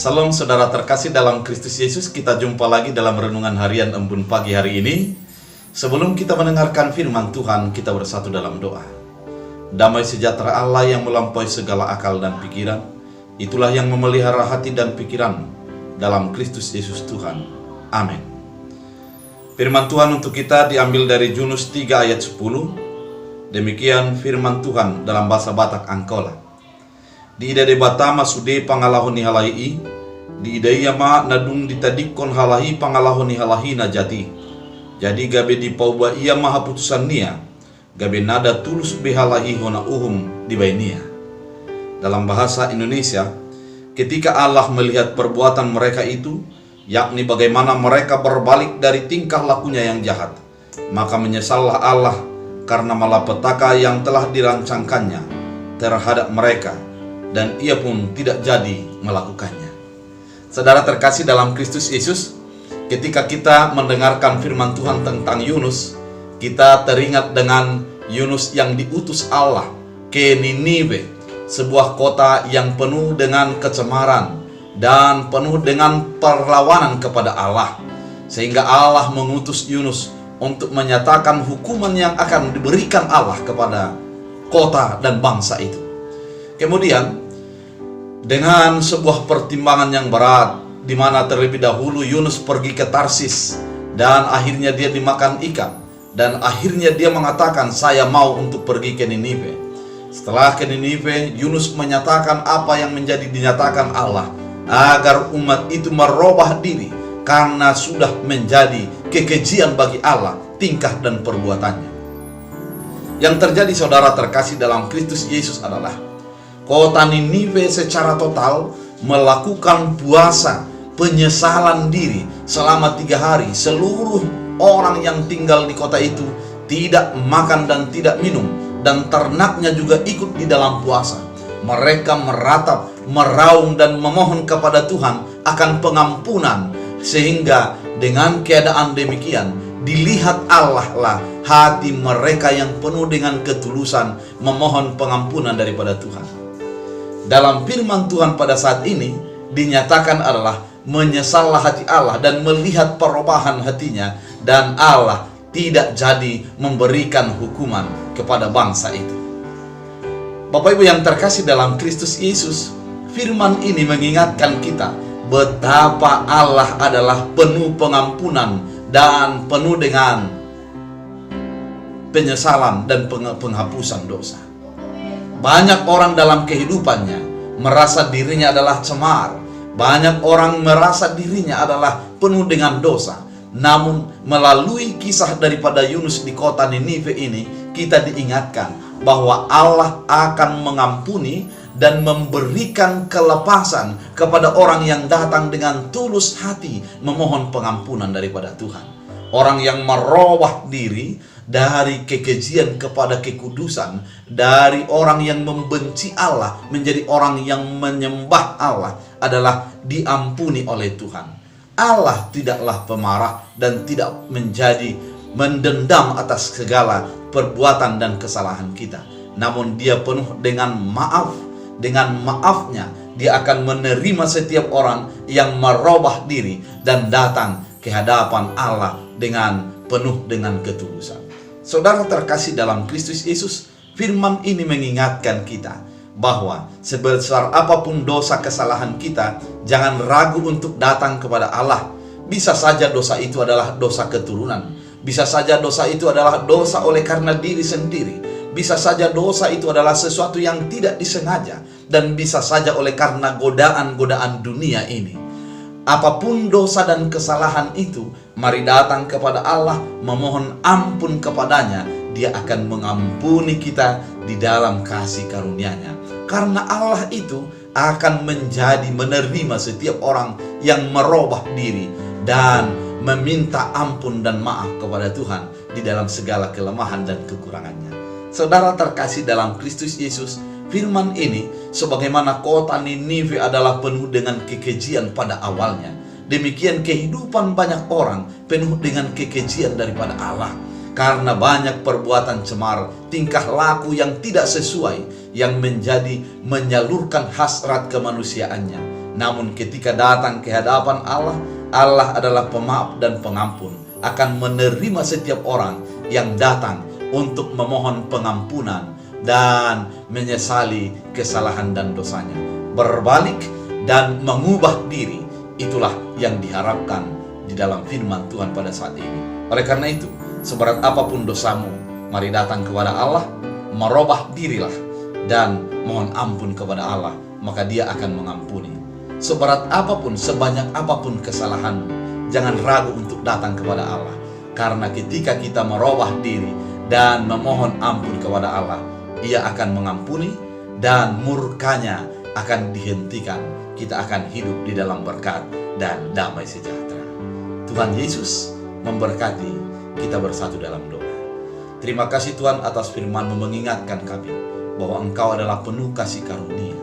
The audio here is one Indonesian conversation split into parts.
Salam saudara terkasih dalam Kristus Yesus. Kita jumpa lagi dalam renungan harian Embun pagi hari ini. Sebelum kita mendengarkan firman Tuhan, kita bersatu dalam doa. Damai sejahtera Allah yang melampaui segala akal dan pikiran, itulah yang memelihara hati dan pikiran dalam Kristus Yesus Tuhan. Amin. Firman Tuhan untuk kita diambil dari Yunus 3 ayat 10. Demikian firman Tuhan dalam bahasa Batak Angkola. Di ida de batama sude pangalahon ni halai, di ida ma nadung ditadikon halahi pangalahon ni halahi na jati. Jadi gabe di pauba ia maha putusan nia, gabe nada tulus behalahi hona uhum di bainia. Dalam bahasa Indonesia, ketika Allah melihat perbuatan mereka itu, yakni bagaimana mereka berbalik dari tingkah lakunya yang jahat, maka menyesallah Allah karena malapetaka yang telah dirancangkannya terhadap mereka, dan ia pun tidak jadi melakukannya. Saudara terkasih dalam Kristus Yesus, ketika kita mendengarkan firman Tuhan tentang Yunus, kita teringat dengan Yunus yang diutus Allah ke Niniwe, sebuah kota yang penuh dengan kecemaran dan penuh dengan perlawanan kepada Allah, sehingga Allah mengutus Yunus untuk menyatakan hukuman yang akan diberikan Allah kepada kota dan bangsa itu. Kemudian dengan sebuah pertimbangan yang berat, di mana terlebih dahulu Yunus pergi ke Tarsis dan akhirnya dia dimakan ikan, dan akhirnya dia mengatakan, saya mau untuk pergi ke Niniwe. Setelah ke Niniwe, Yunus menyatakan apa yang menjadi dinyatakan Allah, agar umat itu merubah diri karena sudah menjadi kekejian bagi Allah tingkah dan perbuatannya. Yang terjadi saudara terkasih dalam Kristus Yesus adalah kota Niniwe secara total melakukan puasa penyesalan diri selama 3 hari. Seluruh orang yang tinggal di kota itu tidak makan dan tidak minum, dan ternaknya juga ikut di dalam puasa. Mereka meratap, meraung dan memohon kepada Tuhan akan pengampunan, sehingga dengan keadaan demikian dilihat Allah lah hati mereka yang penuh dengan ketulusan memohon pengampunan daripada Tuhan. Dalam firman Tuhan pada saat ini dinyatakan adalah menyesallah hati Allah dan melihat perubahan hatinya, dan Allah tidak jadi memberikan hukuman kepada bangsa itu. Bapak Ibu yang terkasih dalam Kristus Yesus, firman ini mengingatkan kita betapa Allah adalah penuh pengampunan dan penuh dengan penyesalan dan penghapusan dosa. Banyak orang dalam kehidupannya merasa dirinya adalah cemar. Banyak orang merasa dirinya adalah penuh dengan dosa. Namun melalui kisah daripada Yunus di kota Niniwe ini, kita diingatkan bahwa Allah akan mengampuni dan memberikan kelepasan kepada orang yang datang dengan tulus hati memohon pengampunan daripada Tuhan. Orang yang merubah diri dari kekejian kepada kekudusan, dari orang yang membenci Allah menjadi orang yang menyembah Allah, adalah diampuni oleh Tuhan. Allah tidaklah pemarah dan tidak menjadi mendendam atas segala perbuatan dan kesalahan kita. Namun dia penuh dengan maaf. Dengan maafnya dia akan menerima setiap orang yang merubah diri dan datang ke hadapan Allah dengan penuh dengan ketulusan. Saudara terkasih dalam Kristus Yesus, firman ini mengingatkan kita bahwa sebesar apapun dosa kesalahan kita, jangan ragu untuk datang kepada Allah. Bisa saja dosa itu adalah dosa keturunan, bisa saja dosa itu adalah dosa oleh karena diri sendiri, bisa saja dosa itu adalah sesuatu yang tidak disengaja, dan bisa saja oleh karena godaan-godaan dunia ini. Apapun dosa dan kesalahan itu, mari datang kepada Allah, memohon ampun kepadanya. Dia akan mengampuni kita di dalam kasih karunia-Nya. Karena Allah itu akan menerima setiap orang yang merubah diri dan meminta ampun dan maaf kepada Tuhan di dalam segala kelemahan dan kekurangannya. Saudara terkasih dalam Kristus Yesus, firman ini sebagaimana kota Niniwe adalah penuh dengan kekejian pada awalnya, demikian kehidupan banyak orang penuh dengan kekejian daripada Allah. Karena banyak perbuatan cemar, tingkah laku yang tidak sesuai, yang menjadi menyalurkan hasrat kemanusiaannya. Namun ketika datang ke hadapan Allah, Allah adalah pemaaf dan pengampun, akan menerima setiap orang yang datang untuk memohon pengampunan dan menyesali kesalahan dan dosanya, berbalik dan mengubah diri. Itulah yang diharapkan di dalam firman Tuhan pada saat ini. Oleh karena itu, seberat apapun dosamu, mari datang kepada Allah, merubah dirilah dan mohon ampun kepada Allah, maka Dia akan mengampuni. Seberat apapun, sebanyak apapun kesalahanmu, jangan ragu untuk datang kepada Allah. Karena ketika kita merubah diri dan memohon ampun kepada Allah, Ia akan mengampuni dan murkanya akan dihentikan. Kita akan hidup di dalam berkat dan damai sejahtera. Tuhan Yesus memberkati. Kita bersatu dalam doa. Terima kasih Tuhan atas firman-Mu mengingatkan kami bahwa Engkau adalah penuh kasih karunia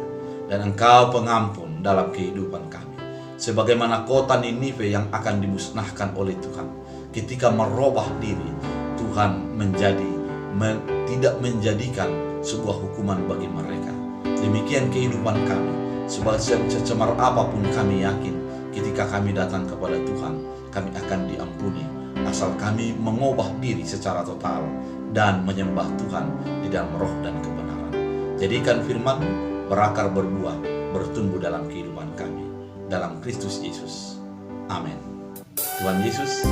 dan Engkau pengampun dalam kehidupan kami. Sebagaimana kota Ninive yang akan dimusnahkan oleh Tuhan, ketika merubah diri, Tuhan tidak menjadikan sebuah hukuman bagi mereka. Demikian kehidupan kami. Secemar apapun kami yakin, ketika kami datang kepada Tuhan, kami akan diampuni, asal kami mengubah diri secara total dan menyembah Tuhan di dalam roh dan kebenaran. Jadikan firman-Mu berakar, berbuah, bertumbuh dalam kehidupan kami, dalam Kristus Yesus. Amin. Tuhan Yesus